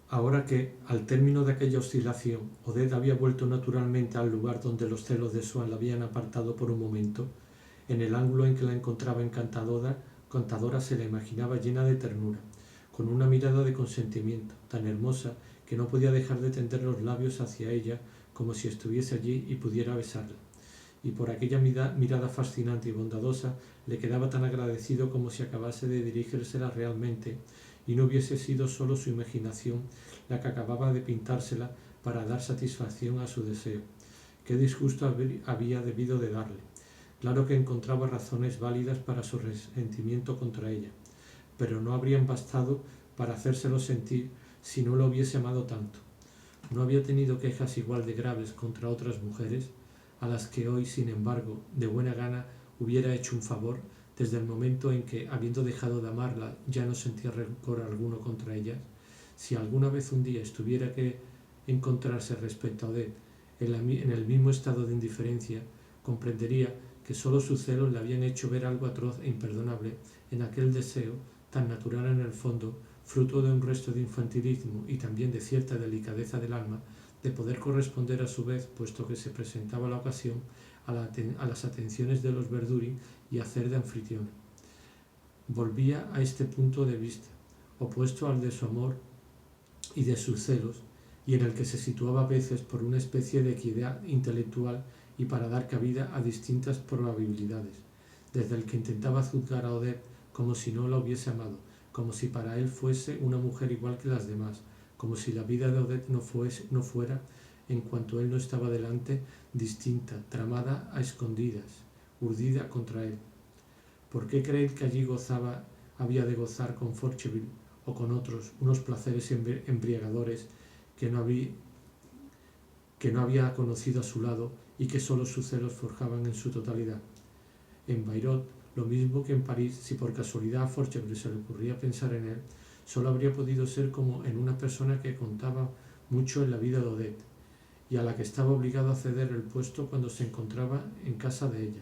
Ahora que, al término de aquella oscilación, Odette había vuelto naturalmente al lugar donde los celos de Swann la habían apartado por un momento, en el ángulo en que la encontraba encantadora se la imaginaba llena de ternura, con una mirada de consentimiento, tan hermosa que no podía dejar de tender los labios hacia ella como si estuviese allí y pudiera besarla. Y por aquella mirada fascinante y bondadosa le quedaba tan agradecido como si acabase de dirigírsela realmente y no hubiese sido solo su imaginación la que acababa de pintársela para dar satisfacción a su deseo. Qué disgusto había debido de darle. Claro que encontraba razones válidas para su resentimiento contra ella, pero no habrían bastado para hacérselo sentir si no lo hubiese amado tanto. No había tenido quejas igual de graves contra otras mujeres, a las que hoy, sin embargo, de buena gana hubiera hecho un favor, desde el momento en que, habiendo dejado de amarla, ya no sentía rencor alguno contra ellas. Si alguna vez un día estuviera que encontrarse respecto a Odette en el mismo estado de indiferencia, comprendería que solo sus celos le habían hecho ver algo atroz e imperdonable en aquel deseo tan natural en el fondo, fruto de un resto de infantilismo y también de cierta delicadeza del alma, de poder corresponder a su vez, puesto que se presentaba la ocasión, a las atenciones de los Verduri y hacer de anfitriona. Volvía a este punto de vista, opuesto al de su amor y de sus celos, y en el que se situaba a veces por una especie de equidad intelectual y para dar cabida a distintas probabilidades, desde el que intentaba juzgar a Odette como si no la hubiese amado, como si para él fuese una mujer igual que las demás, como si la vida de Odette no fuera, en cuanto él no estaba delante, distinta, tramada a escondidas, urdida contra él. ¿Por qué creer que allí había de gozar con Forcheville o con otros unos placeres embriagadores que no había conocido a su lado y que solo sus celos forjaban en su totalidad? En Bayreuth, lo mismo que en París, si por casualidad a Forcheville se le ocurría pensar en él, solo habría podido ser como en una persona que contaba mucho en la vida de Odette y a la que estaba obligado a ceder el puesto cuando se encontraba en casa de ella.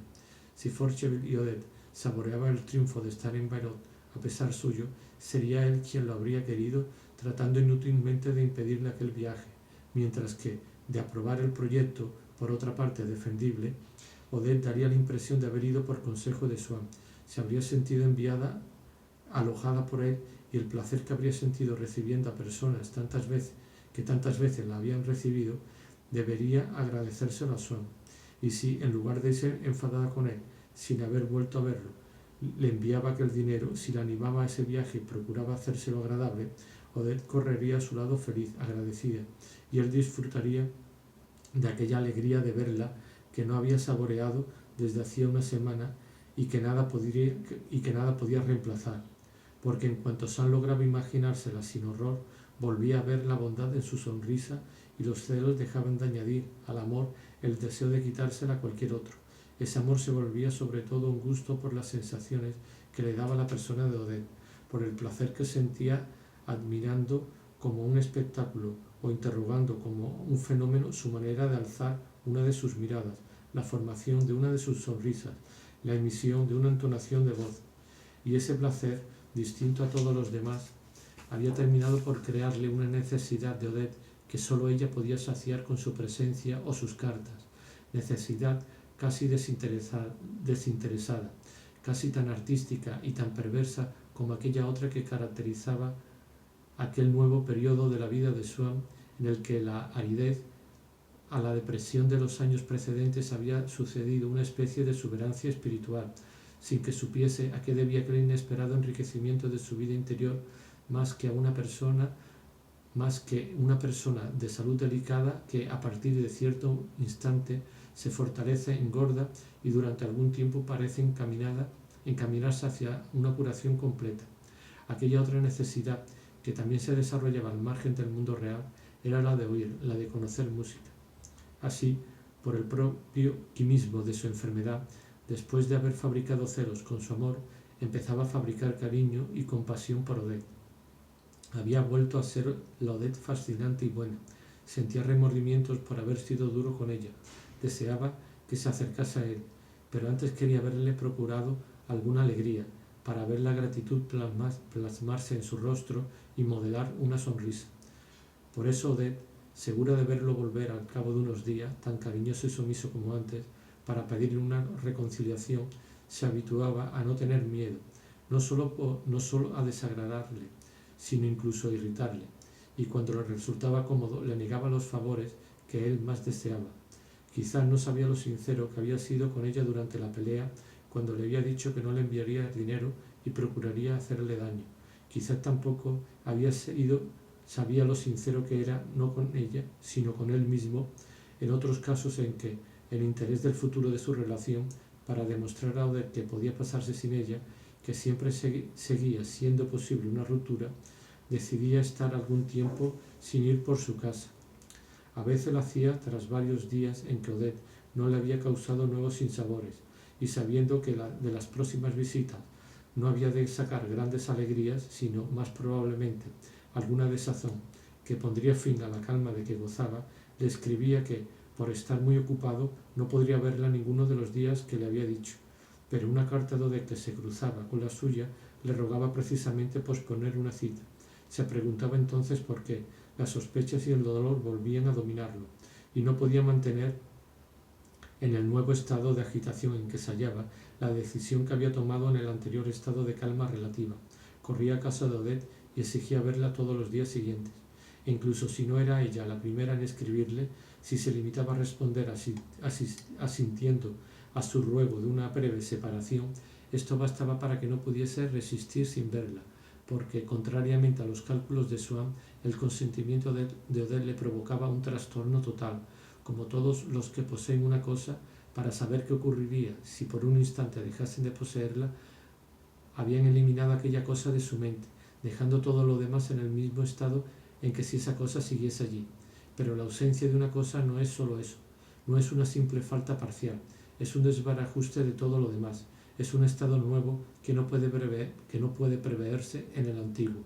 Si Forcheville y Odette saboreaban el triunfo de estar en Bayreuth a pesar suyo, sería él quien lo habría querido, tratando inútilmente de impedirle aquel viaje, mientras que, de aprobar el proyecto, por otra parte defendible, Odette daría la impresión de haber ido por consejo de Swann, se habría sentido enviada, alojada por él, y el placer que habría sentido recibiendo a personas tantas veces la habían recibido, debería agradecérselo a Swann. Y si, en lugar de ser enfadada con él, sin haber vuelto a verlo, le enviaba aquel dinero, si la animaba a ese viaje y procuraba hacérselo agradable, Odette correría a su lado feliz, agradecida, y él disfrutaría de aquella alegría de verla que no había saboreado desde hacía una semana y que nada podía reemplazar, porque en cuanto Sam lograba imaginársela sin horror, volvía a ver la bondad en su sonrisa y los celos dejaban de añadir al amor el deseo de quitársela a cualquier otro. Ese amor se volvía sobre todo un gusto por las sensaciones que le daba la persona de Odette, por el placer que sentía admirando como un espectáculo o interrogando como un fenómeno su manera de alzar una de sus miradas, la formación de una de sus sonrisas, la emisión de una entonación de voz. Y ese placer, distinto a todos los demás, había terminado por crearle una necesidad de Odette que sólo ella podía saciar con su presencia o sus cartas, necesidad casi desinteresada, casi tan artística y tan perversa como aquella otra que caracterizaba aquel nuevo periodo de la vida de Swann, en el que la aridez a la depresión de los años precedentes había sucedido una especie de exuberancia espiritual, sin que supiese a qué debía aquel inesperado enriquecimiento de su vida interior, más que una persona de salud delicada que, a partir de cierto instante, se fortalece, engorda y durante algún tiempo parece encaminarse hacia una curación completa. Aquella otra necesidad, que también se desarrollaba al margen del mundo real, era la de oír, la de conocer música. Así, por el propio quimismo de su enfermedad, después de haber fabricado celos con su amor, empezaba a fabricar cariño y compasión por Odette. Había vuelto a ser la Odette fascinante y buena. Sentía remordimientos por haber sido duro con ella. Deseaba que se acercase a él, pero antes quería haberle procurado alguna alegría, para ver la gratitud plasmarse en su rostro y modelar una sonrisa. Por eso Odette, segura de verlo volver al cabo de unos días, tan cariñoso y sumiso como antes, para pedirle una reconciliación, se habituaba a no tener miedo, no solo a desagradarle, sino incluso a irritarle, y cuando le resultaba cómodo le negaba los favores que él más deseaba. Quizás no sabía lo sincero que había sido con ella durante la pelea, cuando le había dicho que no le enviaría dinero y procuraría hacerle daño. Quizás tampoco sabía lo sincero que era, no con ella, sino con él mismo, en otros casos en que el interés del futuro de su relación, para demostrar a Odette que podía pasarse sin ella, que siempre seguía siendo posible una ruptura, decidía estar algún tiempo sin ir por su casa. A veces lo hacía tras varios días en que Odette no le había causado nuevos sinsabores, y sabiendo que de las próximas visitas no había de sacar grandes alegrías, sino más probablemente alguna desazón que pondría fin a la calma de que gozaba, le escribía que, por estar muy ocupado, no podría verla ninguno de los días que le había dicho, pero una carta de Odette que se cruzaba con la suya le rogaba precisamente posponer una cita. Se preguntaba entonces por qué. Las sospechas y el dolor volvían a dominarlo, y no podía mantener en el nuevo estado de agitación en que se hallaba la decisión que había tomado en el anterior estado de calma relativa. Corría a casa de Odette y exigía verla todos los días siguientes. E incluso si no era ella la primera en escribirle, si se limitaba a responder asintiendo a su ruego de una breve separación, esto bastaba para que no pudiese resistir sin verla, porque, contrariamente a los cálculos de Swann, el consentimiento de Odette le provocaba un trastorno total, como todos los que poseen una cosa, para saber qué ocurriría si por un instante dejasen de poseerla, habían eliminado aquella cosa de su mente, dejando todo lo demás en el mismo estado en que si esa cosa siguiese allí. Pero la ausencia de una cosa no es sólo eso, no es una simple falta parcial, es un desbarajuste de todo lo demás, es un estado nuevo que no puede preverse en el antiguo.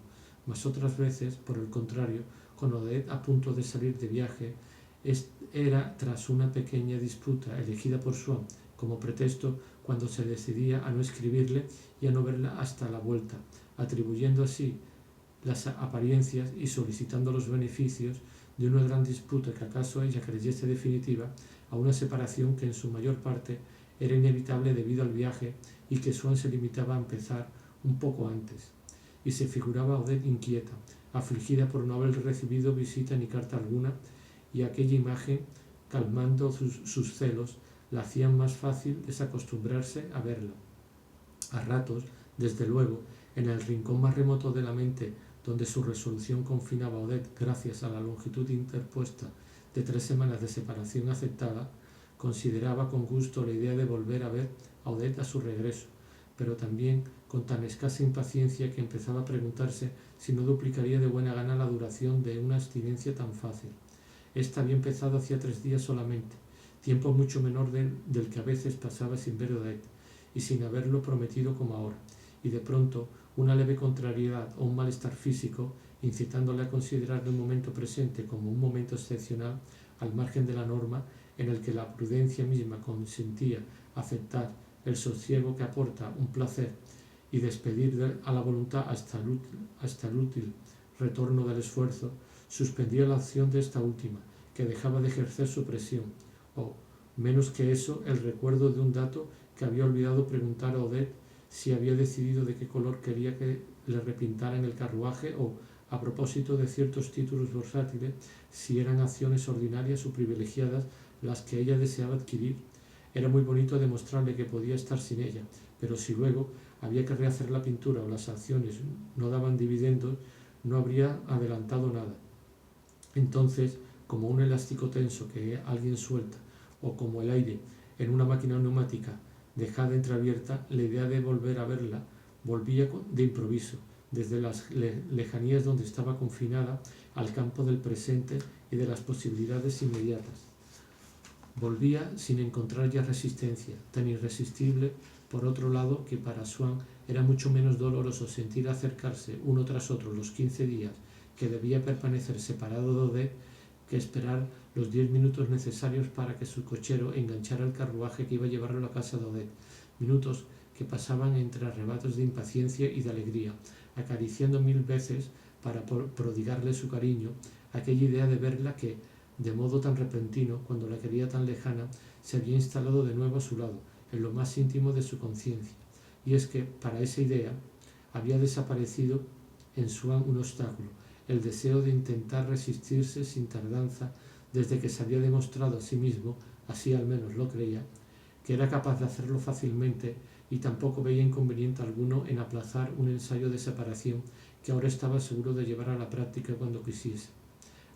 Mas otras veces, por el contrario, con Odette a punto de salir de viaje, era tras una pequeña disputa elegida por Swann como pretexto cuando se decidía a no escribirle y a no verla hasta la vuelta, atribuyendo así las apariencias y solicitando los beneficios de una gran disputa que acaso ella creyese definitiva a una separación que en su mayor parte era inevitable debido al viaje y que Swann se limitaba a empezar un poco antes. Y se figuraba a Odette inquieta, afligida por no haber recibido visita ni carta alguna, y aquella imagen, calmando sus celos, la hacían más fácil desacostumbrarse a verla. A ratos, desde luego, en el rincón más remoto de la mente, donde su resolución confinaba a Odette gracias a la longitud interpuesta de 3 semanas de separación aceptada, consideraba con gusto la idea de volver a ver a Odette a su regreso, pero también con tan escasa impaciencia que empezaba a preguntarse si no duplicaría de buena gana la duración de una abstinencia tan fácil. Esta había empezado hacía 3 días solamente, tiempo mucho menor del que a veces pasaba sin ver a Odette, y sin haberlo prometido como ahora, y de pronto una leve contrariedad o un malestar físico, incitándole a considerar el momento presente como un momento excepcional, al margen de la norma, en el que la prudencia misma consentía aceptar el sosiego que aporta un placer y despedir a la voluntad hasta el útil retorno del esfuerzo, suspendía la acción de esta última, que dejaba de ejercer su presión, o, menos que eso, el recuerdo de un dato que había olvidado preguntar a Odette si había decidido de qué color quería que le repintaran el carruaje o, a propósito de ciertos títulos bursátiles, si eran acciones ordinarias o privilegiadas las que ella deseaba adquirir. Era muy bonito demostrarle que podía estar sin ella, pero si luego había que rehacer la pintura o las acciones no daban dividendos, no habría adelantado nada. Entonces, como un elástico tenso que alguien suelta, o como el aire en una máquina neumática dejada entreabierta, la idea de volver a verla volvía de improviso, desde las lejanías donde estaba confinada, al campo del presente y de las posibilidades inmediatas. Volvía sin encontrar ya resistencia, tan irresistible, por otro lado, que para Swann era mucho menos doloroso sentir acercarse uno tras otro los 15 días que debía permanecer separado de Odette, que esperar los 10 minutos necesarios para que su cochero enganchara el carruaje que iba a llevarlo a la casa de Odette, minutos que pasaban entre arrebatos de impaciencia y de alegría, acariciando 1000 veces para prodigarle su cariño, aquella idea de verla que, de modo tan repentino, cuando la quería tan lejana, se había instalado de nuevo a su lado, en lo más íntimo de su conciencia. Y es que, para esa idea, había desaparecido en Swann un obstáculo, el deseo de intentar resistirse sin tardanza, desde que se había demostrado a sí mismo, así al menos lo creía, que era capaz de hacerlo fácilmente, y tampoco veía inconveniente alguno en aplazar un ensayo de separación que ahora estaba seguro de llevar a la práctica cuando quisiese.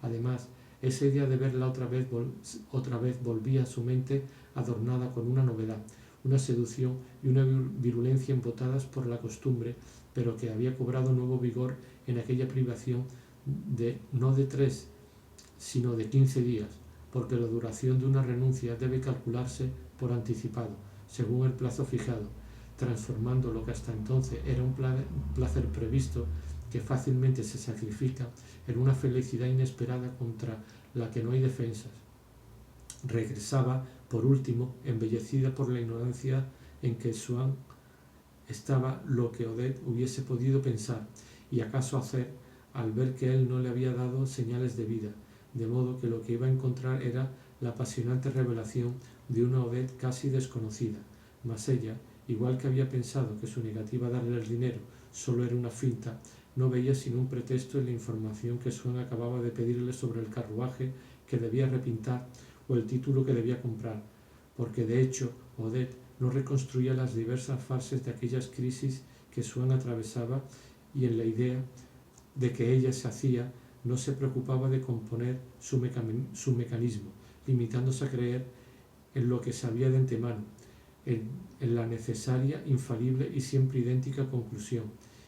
Además, esa idea de verla otra vez volvía a su mente adornada con una novedad, una seducción y una virulencia embotadas por la costumbre, pero que había cobrado nuevo vigor en aquella privación no de 3, sino de 15 días, porque la duración de una renuncia debe calcularse por anticipado, según el plazo fijado, transformando lo que hasta entonces era un placer previsto que fácilmente se sacrifica en una felicidad inesperada contra la que no hay defensas. Regresaba, por último, embellecida por la ignorancia en que Swann estaba lo que Odette hubiese podido pensar y acaso hacer al ver que él no le había dado señales de vida, de modo que lo que iba a encontrar era la apasionante revelación de una Odette casi desconocida, mas ella, igual que había pensado que su negativa a darle el dinero solo era una finta, no veía sino un pretexto en la información que Swann acababa de pedirle sobre el carruaje que debía repintar o el título que debía comprar, porque de hecho Odette no reconstruía las diversas fases de aquellas crisis que Swann atravesaba, y en la idea de que ella se hacía no se preocupaba de componer su mecanismo, limitándose a creer en lo que sabía de antemano, en la necesaria, infalible y siempre idéntica conclusión,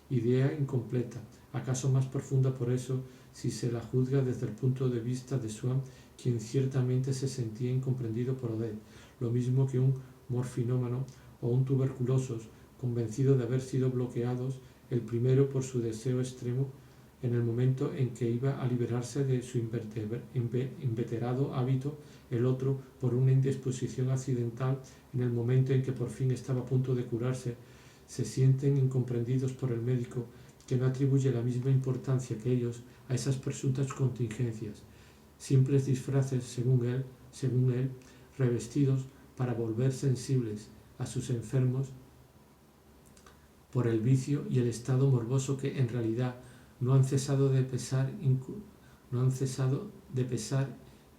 idea incompleta, acaso más profunda por eso si se la juzga desde el punto de vista de Swann, quien ciertamente se sentía incomprendido por Odette, lo mismo que un morfinómano o un tuberculoso, convencido de haber sido bloqueados, el primero por su deseo extremo en el momento en que iba a liberarse de su inveterado hábito, el otro por una indisposición accidental en el momento en que por fin estaba a punto de curarse. Se sienten incomprendidos por el médico, que no atribuye la misma importancia que ellos a esas presuntas contingencias, simples disfraces según él, revestidos para volver sensibles a sus enfermos por el vicio y el estado morboso que en realidad no han cesado de pesar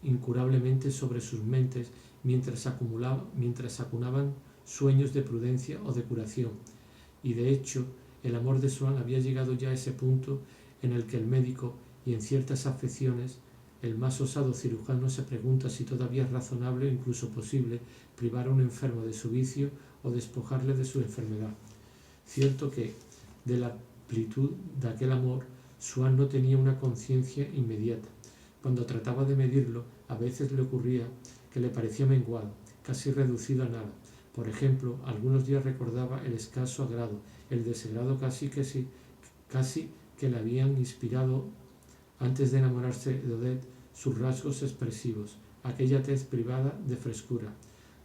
incurablemente sobre sus mentes mientras acunaban sueños de prudencia o de curación. Y de hecho, el amor de Swann había llegado ya a ese punto en el que el médico, y en ciertas afecciones, el más osado cirujano se pregunta si todavía es razonable o incluso posible privar a un enfermo de su vicio o despojarle de su enfermedad. Cierto que, de la amplitud de aquel amor, Swann no tenía una conciencia inmediata. Cuando trataba de medirlo, a veces le ocurría que le parecía menguado, casi reducido a nada. Por ejemplo, algunos días recordaba el escaso agrado, el desagrado casi que le habían inspirado antes de enamorarse de Odette sus rasgos expresivos, aquella tez privada de frescura.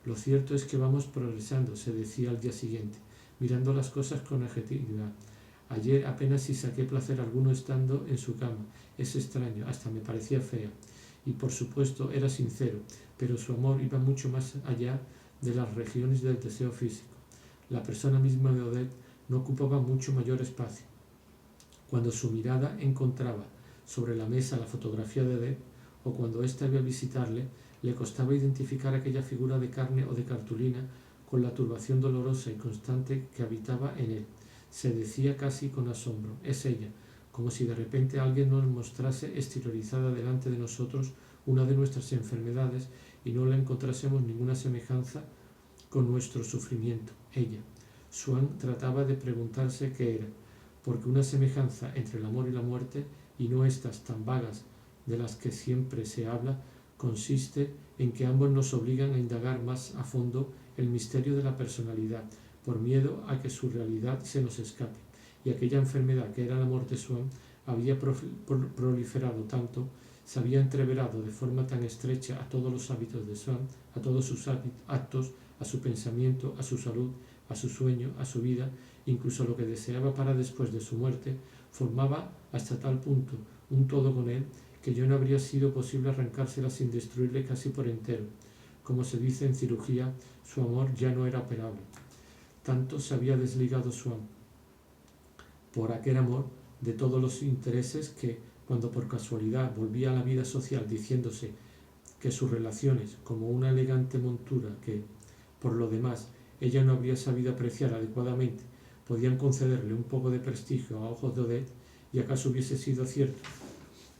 Lo cierto es que vamos progresando, se decía al día siguiente, mirando las cosas con objetividad. Ayer apenas si saqué placer alguno estando en su cama. Es extraño, hasta me parecía fea. Y por supuesto era sincero, pero su amor iba mucho más allá de las regiones del deseo físico. La persona misma de Odette no ocupaba mucho mayor espacio. Cuando su mirada encontraba sobre la mesa la fotografía de Odette, o cuando ésta iba a visitarle, le costaba identificar aquella figura de carne o de cartulina con la turbación dolorosa y constante que habitaba en él. Se decía casi con asombro, es ella, como si de repente alguien nos mostrase exteriorizada delante de nosotros una de nuestras enfermedades y no la encontrásemos ninguna semejanza con nuestro sufrimiento, ella. Swann trataba de preguntarse qué era, porque una semejanza entre el amor y la muerte, y no estas tan vagas de las que siempre se habla, consiste en que ambos nos obligan a indagar más a fondo el misterio de la personalidad, por miedo a que su realidad se nos escape, y aquella enfermedad que era el amor de Swann había proliferado tanto, se había entreverado de forma tan estrecha a todos los hábitos de Swann, a todos sus actos, a su pensamiento, a su salud, a su sueño, a su vida, incluso a lo que deseaba para después de su muerte, Formaba hasta tal punto un todo con él que yo no habría sido posible arrancársela sin destruirle casi por entero. Como se dice en cirugía, su amor ya no era operable. Tanto se había desligado Swann por aquel amor de todos los intereses que, cuando por casualidad volvía a la vida social diciéndose que sus relaciones, como una elegante montura que, por lo demás, ella no habría sabido apreciar adecuadamente, podían concederle un poco de prestigio a ojos de Odette, y acaso hubiese sido cierto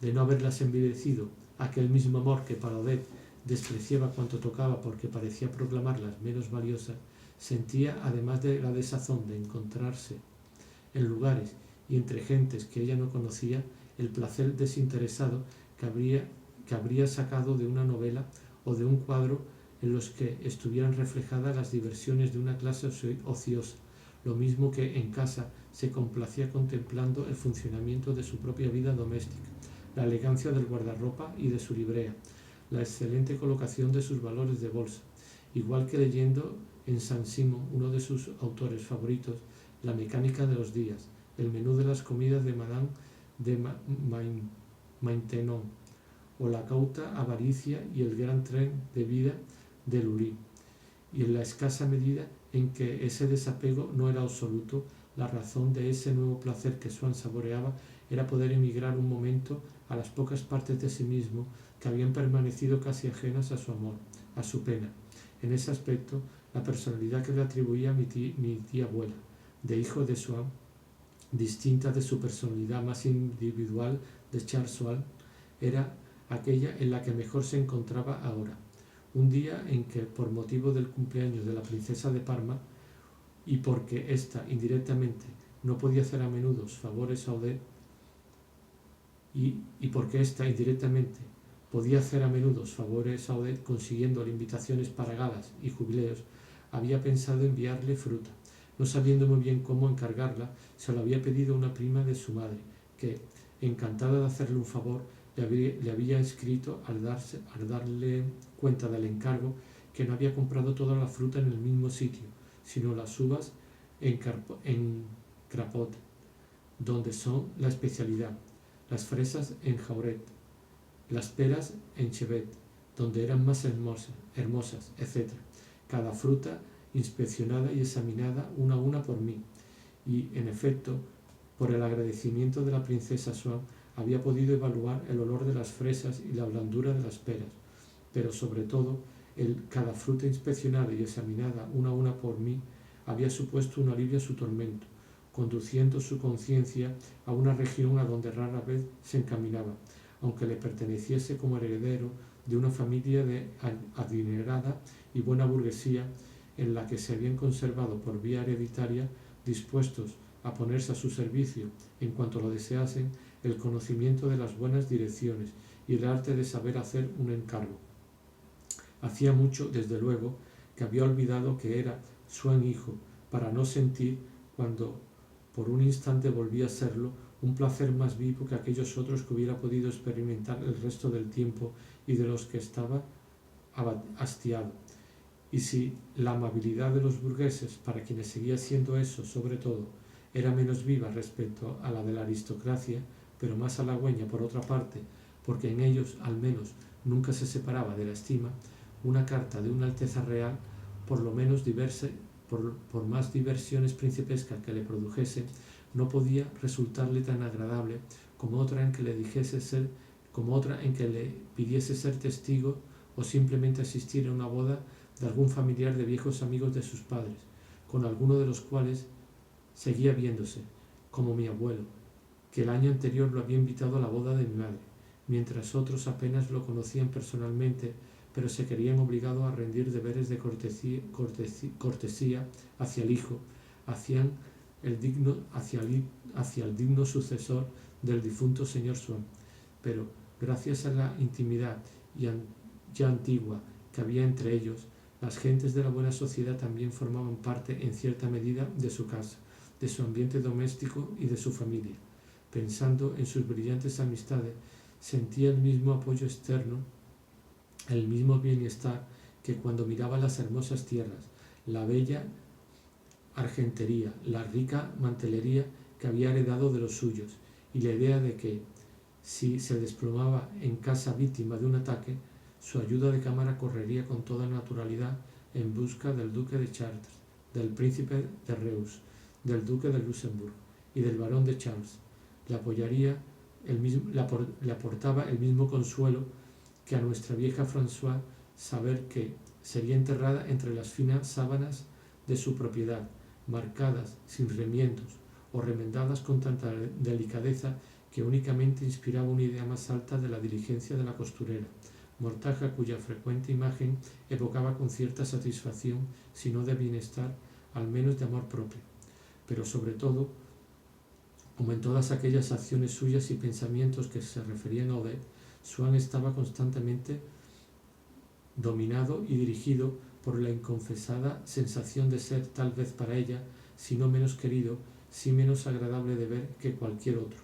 de no haberlas envilecido aquel mismo amor que para Odette despreciaba cuanto tocaba porque parecía proclamarlas menos valiosas, sentía, además de la desazón de encontrarse en lugares y entre gentes que ella no conocía, el placer desinteresado que habría sacado de una novela o de un cuadro en los que estuvieran reflejadas las diversiones de una clase ociosa, lo mismo que en casa se complacía contemplando el funcionamiento de su propia vida doméstica, la elegancia del guardarropa y de su librea, la excelente colocación de sus valores de bolsa, igual que leyendo en Saint-Simon, uno de sus autores favoritos, la mecánica de los días, el menú de las comidas de Madame de Maintenon, o la cauta avaricia y el gran tren de vida de Lully, y en la escasa medida en que ese desapego no era absoluto, la razón de ese nuevo placer que Swann saboreaba era poder emigrar un momento a las pocas partes de sí mismo que habían permanecido casi ajenas a su amor, a su pena. En ese aspecto, la personalidad que le atribuía mi tía abuela, de hijo de Swann, distinta de su personalidad más individual de Charles Swann, era aquella en la que mejor se encontraba ahora. Un día en que, por motivo del cumpleaños de la princesa de Parma, y porque ésta indirectamente no podía hacer a menudo favores a Odette, consiguiéndole invitaciones para galas y jubileos, había pensado enviarle fruta. No sabiendo muy bien cómo encargarla, se lo había pedido a una prima de su madre, que, encantada de hacerle un favor, le había escrito al darle cuenta del encargo que no había comprado toda la fruta en el mismo sitio, sino las uvas en Crapote, donde son la especialidad, las fresas en Jauret, las peras en Chevet, donde eran más hermosas, etc. Cada fruta inspeccionada y examinada una a una por mí, y, en efecto, por el agradecimiento de la princesa Swann, había podido evaluar el olor de las fresas y la blandura de las peras, pero sobre todo, cada fruta inspeccionada y examinada una a una por mí había supuesto un alivio a su tormento, conduciendo su conciencia a una región a donde rara vez se encaminaba, aunque le perteneciese como heredero de una familia de adinerada y buena burguesía en la que se habían conservado por vía hereditaria, dispuestos a ponerse a su servicio en cuanto lo deseasen, el conocimiento de las buenas direcciones y el arte de saber hacer un encargo. Hacía mucho, desde luego, que había olvidado que era Swann hijo, para no sentir, cuando por un instante volvía a serlo, un placer más vivo que aquellos otros que hubiera podido experimentar el resto del tiempo y de los que estaba hastiado. Y si la amabilidad de los burgueses, para quienes seguía siendo eso sobre todo, era menos viva respecto a la de la aristocracia, pero más halagüeña por otra parte, porque en ellos al menos nunca se separaba de la estima, una carta de una Alteza Real, por lo menos por más diversiones principescas que le produjese, no podía resultarle tan agradable como otra en que le pidiese ser testigo o simplemente asistir a una boda de algún familiar de viejos amigos de sus padres, con alguno de los cuales seguía viéndose, como mi abuelo, que el año anterior lo había invitado a la boda de mi madre, mientras otros apenas lo conocían personalmente, pero se creían obligados a rendir deberes de cortesía hacia el hijo, hacia el digno sucesor del difunto señor Swann. Pero, gracias a la intimidad ya antigua que había entre ellos, las gentes de la buena sociedad también formaban parte en cierta medida de su casa, de su ambiente doméstico y de su familia. Pensando en sus brillantes amistades, sentía el mismo apoyo externo, el mismo bienestar que cuando miraba las hermosas tierras, la bella argentería, la rica mantelería que había heredado de los suyos, y la idea de que, si se desplomaba en casa víctima de un ataque, su ayuda de cámara correría con toda naturalidad en busca del duque de Chartres, del príncipe de Reus, del duque de Luxemburgo y del barón de Charles. Le aportaba el mismo consuelo que a nuestra vieja Françoise saber que sería enterrada entre las finas sábanas de su propiedad, marcadas sin remiendos o remendadas con tanta delicadeza que únicamente inspiraba una idea más alta de la diligencia de la costurera, mortaja cuya frecuente imagen evocaba con cierta satisfacción, si no de bienestar, al menos de amor propio. Pero sobre todo, como en todas aquellas acciones suyas y pensamientos que se referían a Odette, Swann estaba constantemente dominado y dirigido por la inconfesada sensación de ser, tal vez para ella, si no menos querido, si menos agradable de ver que cualquier otro,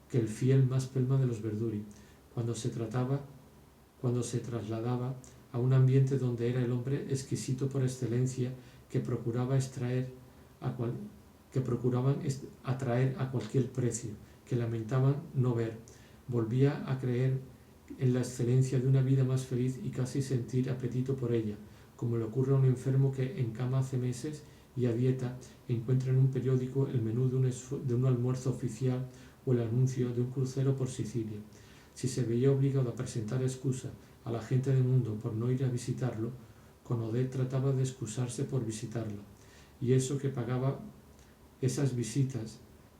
que el fiel más pelma de los Verduri, cuando se trasladaba a un ambiente donde era el hombre exquisito por excelencia que procuraban atraer a cualquier precio, que lamentaban no ver. Volvía a creer en la excelencia de una vida más feliz y casi sentir apetito por ella, como le ocurre a un enfermo que en cama hace meses y a dieta encuentra en un periódico el menú de un almuerzo oficial o el anuncio de un crucero por Sicilia. Si se veía obligado a presentar excusa a la gente del mundo por no ir a visitarlo, con Odette trataba de excusarse por visitarla, y eso que pagaba esas visitas,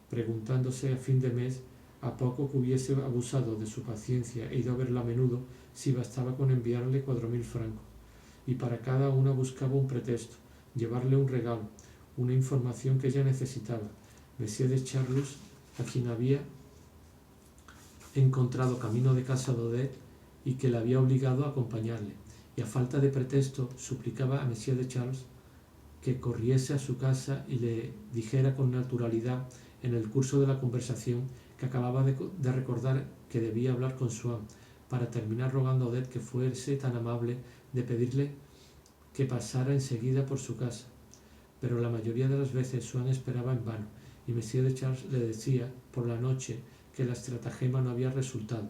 preguntándose a fin de mes, a poco que hubiese abusado de su paciencia e ido a verla a menudo, si bastaba con enviarle 4000 francos, y para cada una buscaba un pretexto, llevarle un regalo, una información que ella necesitaba. Monsieur de Charlus, a quien había encontrado camino de casa de Odette y que la había obligado a acompañarle, y a falta de pretexto suplicaba a Monsieur de Charles que corriese a su casa y le dijera con naturalidad, en el curso de la conversación, que acababa de recordar que debía hablar con Swann, para terminar rogando a Odette que fuese tan amable de pedirle que pasara enseguida por su casa. Pero la mayoría de las veces Swann esperaba en vano, y Monsieur de Charles le decía por la noche que la estratagema no había resultado,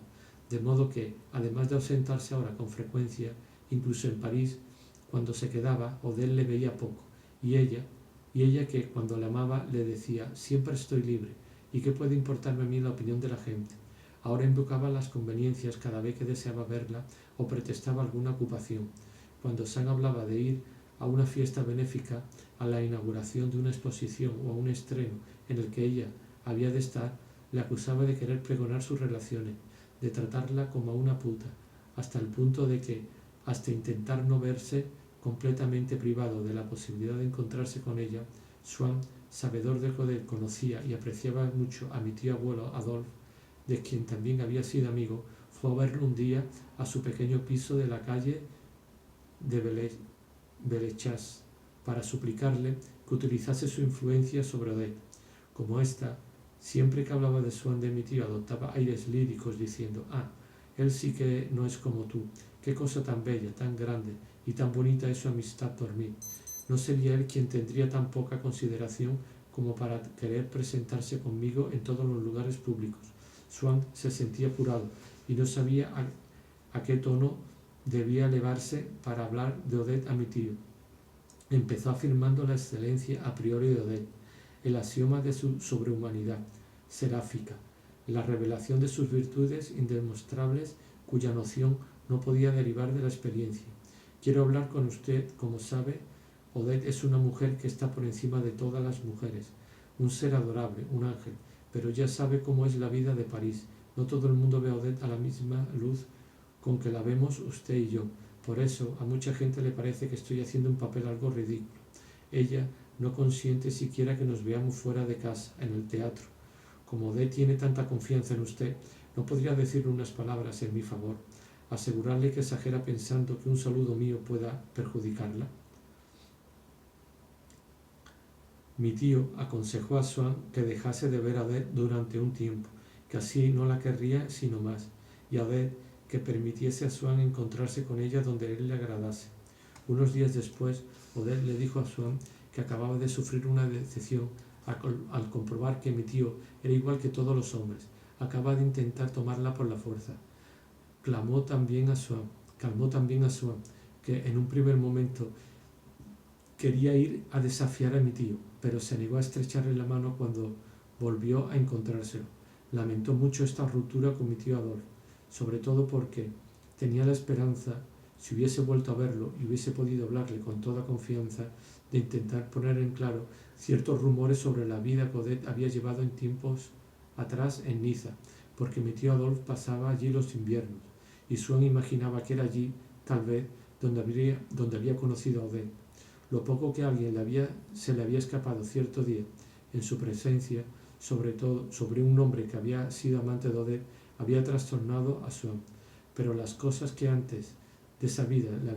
de modo que, además de ausentarse ahora con frecuencia, incluso en París, cuando se quedaba, Odette le veía poco, y ella que, cuando la amaba, le decía: siempre estoy libre, ¿y qué puede importarme a mí la opinión de la gente? Ahora invocaba las conveniencias cada vez que deseaba verla o pretextaba alguna ocupación. Cuando Swann hablaba de ir a una fiesta benéfica, a la inauguración de una exposición o a un estreno en el que ella había de estar, le acusaba de querer pregonar sus relaciones, de tratarla como a una puta, hasta el punto de que, hasta intentar no verse, completamente privado de la posibilidad de encontrarse con ella, Swann, sabedor de que Odette conocía y apreciaba mucho a mi tío abuelo Adolphe, de quien también había sido amigo, fue a verlo un día a su pequeño piso de la calle de Bellechasse, para suplicarle que utilizase su influencia sobre Odette. Como ésta, siempre que hablaba de Swann de mi tío, adoptaba aires líricos diciendo: «Ah, él sí que no es como tú, qué cosa tan bella, tan grande y tan bonita es su amistad por mí. ¿No sería él quien tendría tan poca consideración como para querer presentarse conmigo en todos los lugares públicos?» Swann se sentía apurado y no sabía a qué tono debía elevarse para hablar de Odette a mi tío. Empezó afirmando la excelencia a priori de Odette, el axioma de su sobrehumanidad seráfica, la revelación de sus virtudes indemostrables cuya noción no podía derivar de la experiencia. «Quiero hablar con usted, como sabe, Odette es una mujer que está por encima de todas las mujeres, un ser adorable, un ángel, pero ya sabe cómo es la vida de París. No todo el mundo ve a Odette a la misma luz con que la vemos usted y yo. Por eso a mucha gente le parece que estoy haciendo un papel algo ridículo. Ella no consiente siquiera que nos veamos fuera de casa, en el teatro. Como Odette tiene tanta confianza en usted, ¿no podría decirle unas palabras en mi favor? Asegurarle que exagera pensando que un saludo mío pueda perjudicarla». Mi tío aconsejó a Swann que dejase de ver a Odette durante un tiempo, que así no la querría sino más, y a Odette que permitiese a Swann encontrarse con ella donde él le agradase. Unos días después, Odette le dijo a Swann que acababa de sufrir una decepción Al comprobar que mi tío era igual que todos los hombres, acaba de intentar tomarla por la fuerza. Calmó también a Swan, que en un primer momento quería ir a desafiar a mi tío, pero se negó a estrecharle la mano cuando volvió a encontrárselo. Lamentó mucho esta ruptura con mi tío Adolf, sobre todo porque tenía la esperanza, si hubiese vuelto a verlo y hubiese podido hablarle con toda confianza, de intentar poner en claro ciertos rumores sobre la vida que Odette había llevado en tiempos atrás en Niza, porque mi tío Adolf pasaba allí los inviernos, y Swan imaginaba que era allí, tal vez, donde había conocido a Odette. Lo poco que a alguien se le había escapado cierto día en su presencia, sobre todo sobre un hombre que había sido amante de Odette, había trastornado a Swan, pero las cosas que antes de esa vida le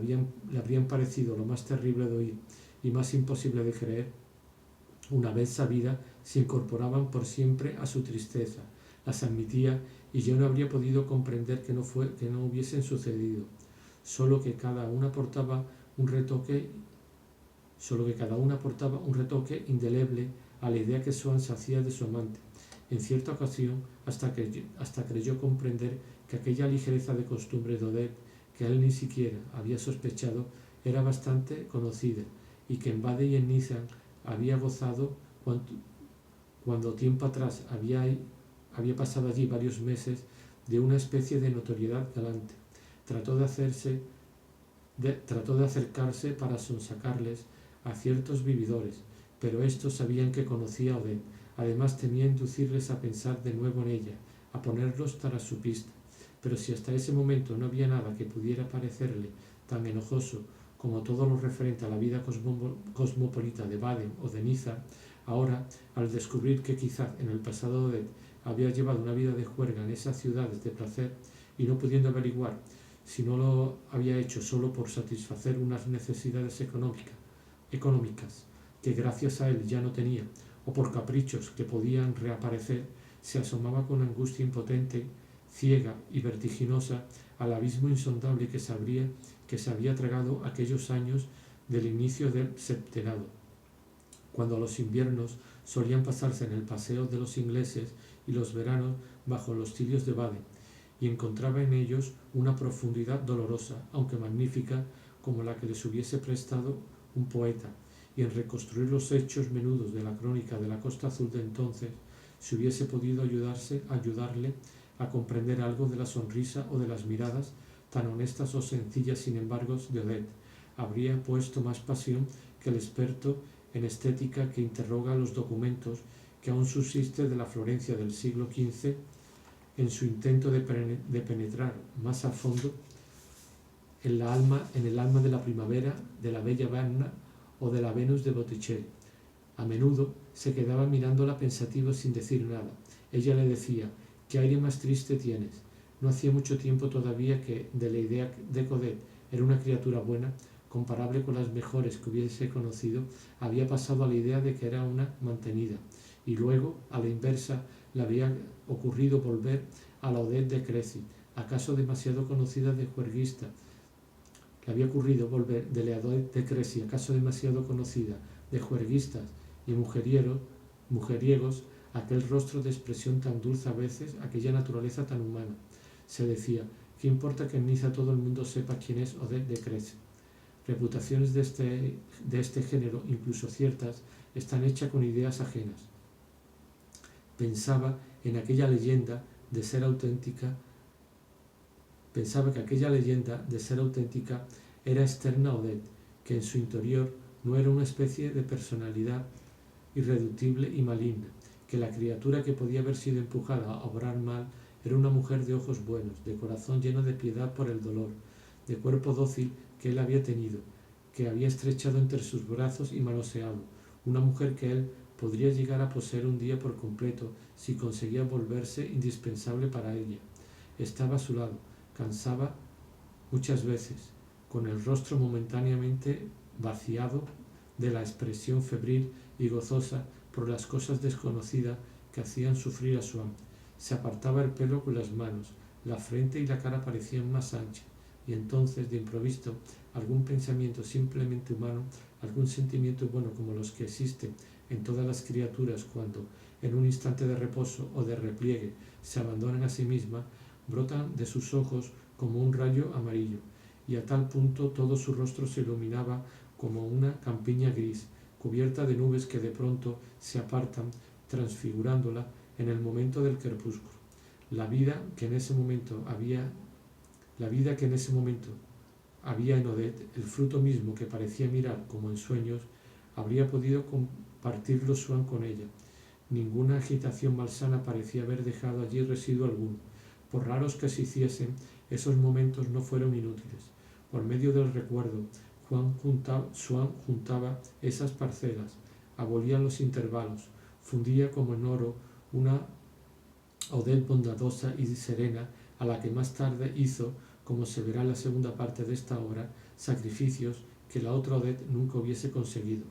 habrían parecido lo más terrible de oír y más imposible de creer, una vez sabida, se incorporaban por siempre a su tristeza, las admitía y yo no habría podido comprender que no hubiesen sucedido, solo que cada una aportaba un retoque indeleble a la idea que Swan se hacía de su amante. En cierta ocasión, hasta creyó comprender que aquella ligereza de costumbre de Odette, que él ni siquiera había sospechado, era bastante conocida, y que en Bade y en Niza había gozado cuando tiempo atrás había pasado allí varios meses de una especie de notoriedad galante. Trató de acercarse para sonsacarles a ciertos vividores, pero estos sabían que conocía a Odette. Además temía inducirles a pensar de nuevo en ella, a ponerlos tras su pista. Pero si hasta ese momento no había nada que pudiera parecerle tan enojoso como todo lo referente a la vida cosmopolita de Baden o de Niza, ahora, al descubrir que quizás en el pasado Odette había llevado una vida de juerga en esas ciudades de placer, y no pudiendo averiguar si no lo había hecho solo por satisfacer unas necesidades económicas que gracias a él ya no tenía, o por caprichos que podían reaparecer, se asomaba con angustia impotente, ciega y vertiginosa al abismo insondable que se había tragado aquellos años del inicio del septenado, cuando los inviernos solían pasarse en el paseo de los ingleses y los veranos bajo los cirios de Baden, y encontraba en ellos una profundidad dolorosa, aunque magnífica, como la que les hubiese prestado un poeta, y en reconstruir los hechos menudos de la crónica de la Costa Azul de entonces, si hubiese podido ayudarle a comprender algo de la sonrisa o de las miradas tan honestas o sencillas sin embargo de Odette, habría puesto más pasión que el experto en estética que interroga los documentos que aún subsiste de la Florencia del siglo XV en su intento de penetrar más a fondo en el alma de la primavera, de la bella Vanna o de la Venus de Botticelli. A menudo se quedaba mirándola pensativo sin decir nada. Ella le decía: «¿Qué aire más triste tienes?». No hacía mucho tiempo todavía que de la idea de que Odette era una criatura buena, comparable con las mejores que hubiese conocido, había pasado a la idea de que era una mantenida, y luego, a la inversa, le había ocurrido volver a la Odette de Crécy, acaso demasiado conocida de juerguista. Le había ocurrido volver de la Odette de Crécy, acaso demasiado conocida de juerguistas y mujeriegos, aquel rostro de expresión tan dulce a veces, aquella naturaleza tan humana. Se decía: ¿qué importa que en Niza todo el mundo sepa quién es Odette de Crécy? Reputaciones de este género, incluso ciertas, están hechas con ideas ajenas. Pensaba que aquella leyenda de ser auténtica era externa a Odette, que en su interior no era una especie de personalidad irreductible y maligna, que la criatura que podía haber sido empujada a obrar mal era una mujer de ojos buenos, de corazón lleno de piedad por el dolor, de cuerpo dócil que él había tenido, que había estrechado entre sus brazos y manoseado, una mujer que él podría llegar a poseer un día por completo si conseguía volverse indispensable para ella. Estaba a su lado, cansaba muchas veces, con el rostro momentáneamente vaciado de la expresión febril y gozosa por las cosas desconocidas que hacían sufrir a Swan. Se apartaba el pelo con las manos, la frente y la cara parecían más anchas, y entonces, de improviso, algún pensamiento simplemente humano, algún sentimiento bueno como los que existen en todas las criaturas cuando, en un instante de reposo o de repliegue, se abandonan a sí mismas, brotan de sus ojos como un rayo amarillo, y a tal punto todo su rostro se iluminaba como una campiña gris, cubierta de nubes que de pronto se apartan, transfigurándola en el momento del crepúsculo. La vida que en ese momento había en Odette, el fruto mismo que parecía mirar como en sueños, habría podido compartirlo Swann con ella. Ninguna agitación malsana parecía haber dejado allí residuo alguno. Por raros que se hiciesen, esos momentos no fueron inútiles. Por medio del recuerdo, Swann juntaba esas parcelas, abolía los intervalos, fundía como en oro una Odette bondadosa y serena, a la que más tarde hizo, como se verá en la segunda parte de esta obra, sacrificios que la otra Odette nunca hubiese conseguido.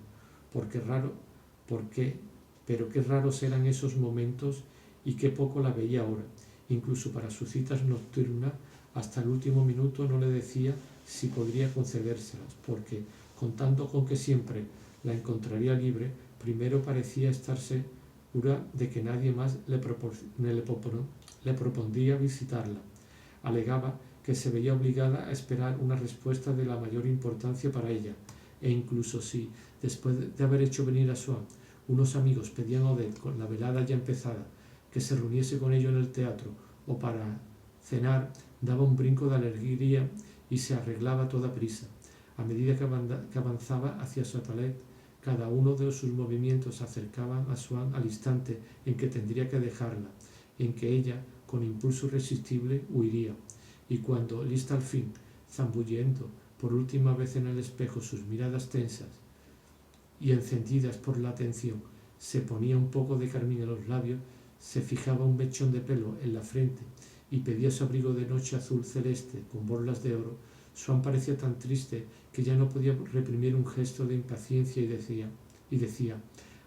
Pero qué raros eran esos momentos y qué poco la veía ahora. Incluso para sus citas nocturnas, hasta el último minuto no le decía si podría concedérselas, porque, contando con que siempre la encontraría libre, primero parecía estar segura de que nadie más le propondría visitarla. Alegaba que se veía obligada a esperar una respuesta de la mayor importancia para ella, e incluso si, después de haber hecho venir a Swann, unos amigos pedían a Odette, con la velada ya empezada, que se reuniese con ellos en el teatro o para cenar, daba un brinco de alegría y se arreglaba a toda prisa. A medida que avanzaba hacia su toilette, cada uno de sus movimientos acercaban a Swann al instante en que tendría que dejarla, en que ella, con impulso irresistible, huiría. Y cuando, lista al fin, zambullendo por última vez en el espejo sus miradas tensas y encendidas por la atención, se ponía un poco de carmín en los labios, se fijaba un mechón de pelo en la frente y pedía su abrigo de noche azul celeste con borlas de oro, Swann parecía tan triste que ya no podía reprimir un gesto de impaciencia y decía,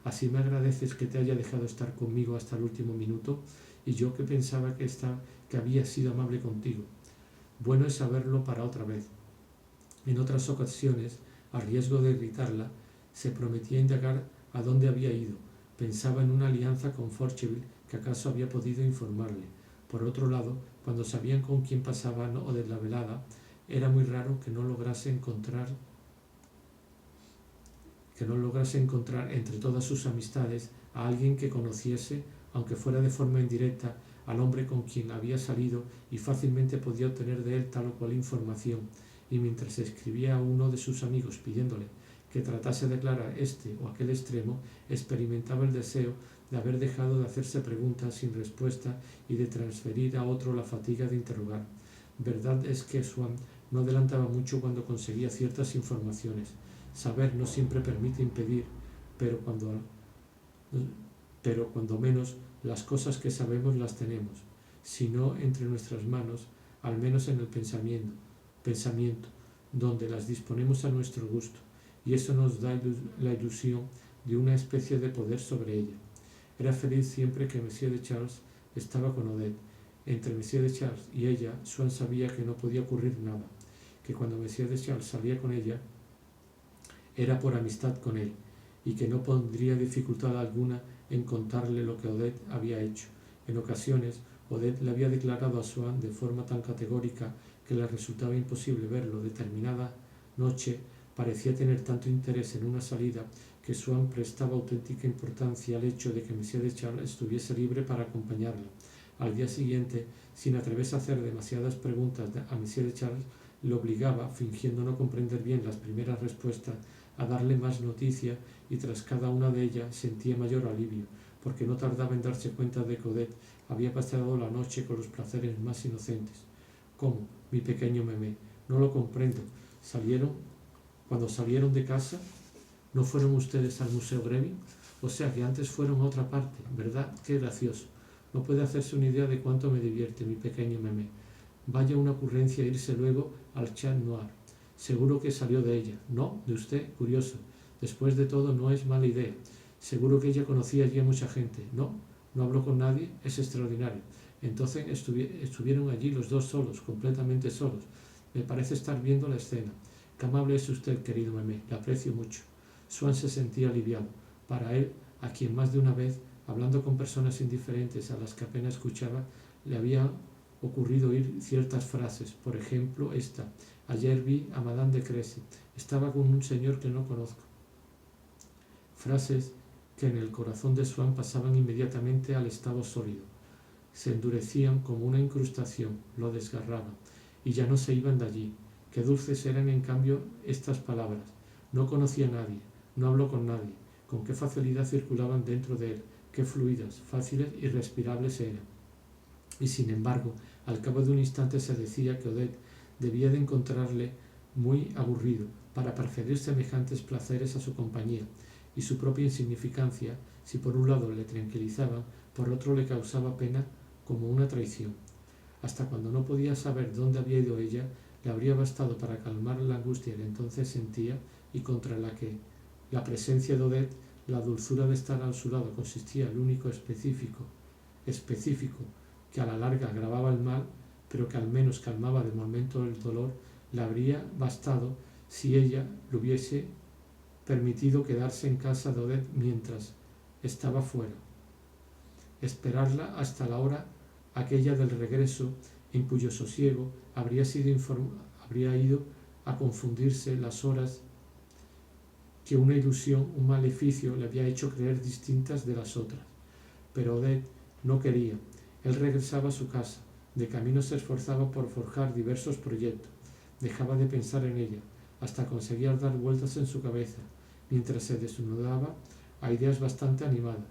«¿Así me agradeces que te haya dejado estar conmigo hasta el último minuto? Y yo que pensaba que había sido amable contigo. Bueno es saberlo para otra vez». En otras ocasiones, a riesgo de irritarla, se prometía indagar a dónde había ido. Pensaba en una alianza con Forcheville que acaso había podido informarle. Por otro lado, cuando sabían con quién pasaban o de la velada, era muy raro que no lograse encontrar entre todas sus amistades a alguien que conociese, aunque fuera de forma indirecta, al hombre con quien había salido y fácilmente podía obtener de él tal o cual información, y mientras escribía a uno de sus amigos pidiéndole que tratase de aclarar este o aquel extremo, experimentaba el deseo de haber dejado de hacerse preguntas sin respuesta y de transferir a otro la fatiga de interrogar. Verdad es que Swann no adelantaba mucho cuando conseguía ciertas informaciones. Saber no siempre permite impedir, pero cuando menos las cosas que sabemos las tenemos, si no entre nuestras manos, al menos en el pensamiento, donde las disponemos a nuestro gusto, y eso nos da la ilusión de una especie de poder sobre ella. Era feliz siempre que Monsieur de Charles estaba con Odette. Entre Monsieur de Charles y ella, Swann sabía que no podía ocurrir nada, que cuando Monsieur de Charles salía con ella, era por amistad con él, y que no pondría dificultad alguna en contarle lo que Odette había hecho. En ocasiones, Odette le había declarado a Swann de forma tan categórica que le resultaba imposible verlo. Determinada noche parecía tener tanto interés en una salida que Swann prestaba auténtica importancia al hecho de que Monsieur de Charles estuviese libre para acompañarla. Al día siguiente, sin atreverse a hacer demasiadas preguntas a Monsieur de Charles, le obligaba, fingiendo no comprender bien las primeras respuestas, a darle más noticia, y tras cada una de ellas sentía mayor alivio, porque no tardaba en darse cuenta de que Odette había pasado la noche con los placeres más inocentes. ¿Cómo, mi pequeño Memé? No lo comprendo. Cuando salieron de casa, ¿no fueron ustedes al Museo Grévy? O sea que antes fueron a otra parte, ¿verdad? Qué gracioso. No puede hacerse una idea de cuánto me divierte, mi pequeño Memé. Vaya una ocurrencia irse luego al Chat Noir. Seguro que salió de ella. No, de usted, curioso. Después de todo, no es mala idea. Seguro que ella conocía allí a mucha gente. No, no habló con nadie. Es extraordinario. Entonces estuvieron allí los dos solos, completamente solos. Me parece estar viendo la escena. Qué amable es usted, querido Memé. Le aprecio mucho. Swann se sentía aliviado. Para él, a quien más de una vez, hablando con personas indiferentes a las que apenas escuchaba, le había ocurrido oír ciertas frases. Por ejemplo, esta: ayer vi a Madame de Cressy, estaba con un señor que no conozco. Frases que en el corazón de Swann pasaban inmediatamente al estado sólido. Se endurecían como una incrustación, lo desgarraban, y ya no se iban de allí. Qué dulces eran en cambio estas palabras. No conocía a nadie, no habló con nadie. Con qué facilidad circulaban dentro de él, qué fluidas, fáciles y respirables eran. Y sin embargo, al cabo de un instante se decía que Odette debía de encontrarle muy aburrido para preferir semejantes placeres a su compañía, y su propia insignificancia, si por un lado le tranquilizaba, por otro le causaba pena como una traición. Hasta cuando no podía saber dónde había ido ella, le habría bastado para calmar la angustia que entonces sentía y contra la que la presencia de Odette, la dulzura de estar a su lado, consistía en lo único específico que a la larga agravaba el mal, pero que al menos calmaba de momento el dolor, le habría bastado si ella le hubiese permitido quedarse en casa de Odette mientras estaba fuera, esperarla hasta la hora aquella del regreso, en cuyo sosiego habría ido a confundirse las horas que una ilusión, un maleficio le había hecho creer distintas de las otras. Pero Odette no quería. Él regresaba a su casa. De camino se esforzaba por forjar diversos proyectos. Dejaba de pensar en ella, hasta conseguir dar vueltas en su cabeza, mientras se desnudaba a ideas bastante animadas,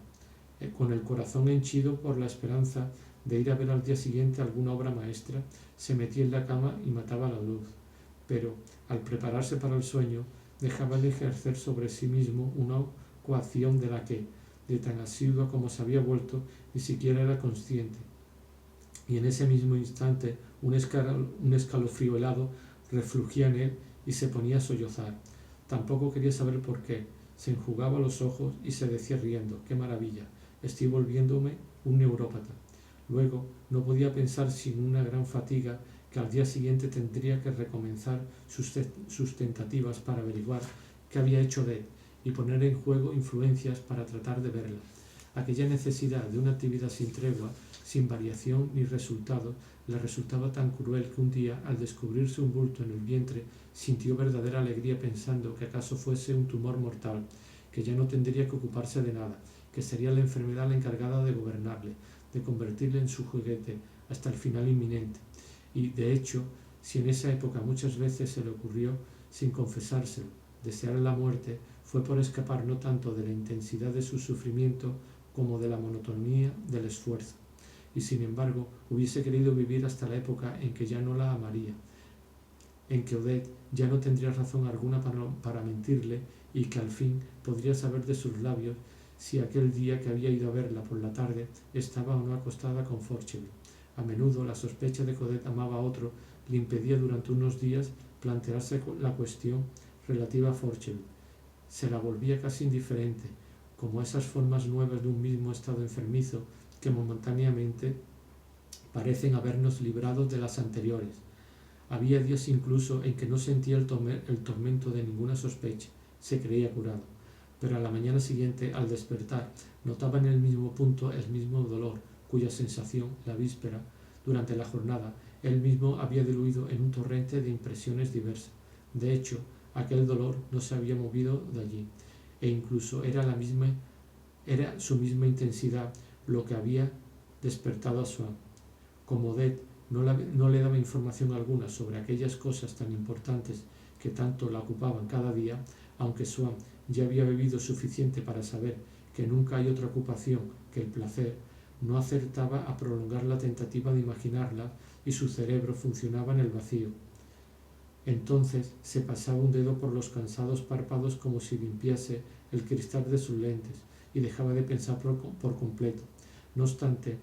con el corazón henchido por la esperanza de ir a ver al día siguiente alguna obra maestra. Se metía en la cama y mataba la luz, pero al prepararse para el sueño dejaba de ejercer sobre sí mismo una coacción de la que, de tan asidua como se había vuelto, ni siquiera era consciente. Y en ese mismo instante un escalofrío helado reflugía en él y se ponía a sollozar. Tampoco quería saber por qué. Se enjugaba los ojos y se decía riendo: ¡qué maravilla! Estoy volviéndome un neurópata. Luego no podía pensar sin una gran fatiga que al día siguiente tendría que recomenzar sus tentativas para averiguar qué había hecho de él y poner en juego influencias para tratar de verla. Aquella necesidad de una actividad sin tregua, sin variación ni resultado, le resultaba tan cruel que un día, al descubrirse un bulto en el vientre, sintió verdadera alegría pensando que acaso fuese un tumor mortal, que ya no tendría que ocuparse de nada, que sería la enfermedad la encargada de gobernarle, de convertirle en su juguete hasta el final inminente. Y, de hecho, si en esa época muchas veces se le ocurrió, sin confesárselo, desear la muerte, fue por escapar no tanto de la intensidad de su sufrimiento como de la monotonía del esfuerzo. Y sin embargo, hubiese querido vivir hasta la época en que ya no la amaría, en que Odette ya no tendría razón alguna para mentirle y que al fin podría saber de sus labios si aquel día que había ido a verla por la tarde estaba o no acostada con Forcheville. A menudo la sospecha de que Odette amaba a otro le impedía durante unos días plantearse la cuestión relativa a Forcheville. Se la volvía casi indiferente, como esas formas nuevas de un mismo estado enfermizo que momentáneamente parecen habernos librado de las anteriores. Había días incluso en que no sentía el tormento de ninguna sospecha, se creía curado, pero a la mañana siguiente, al despertar, notaba en el mismo punto el mismo dolor, cuya sensación, la víspera, durante la jornada, él mismo había diluido en un torrente de impresiones diversas. De hecho, aquel dolor no se había movido de allí, e incluso era su misma intensidad lo que había despertado a Swann. Como Odette no le daba información alguna sobre aquellas cosas tan importantes que tanto la ocupaban cada día, aunque Swann ya había bebido suficiente para saber que nunca hay otra ocupación que el placer, no acertaba a prolongar la tentativa de imaginarla y su cerebro funcionaba en el vacío. Entonces se pasaba un dedo por los cansados párpados como si limpiase el cristal de sus lentes y dejaba de pensar por completo. No obstante,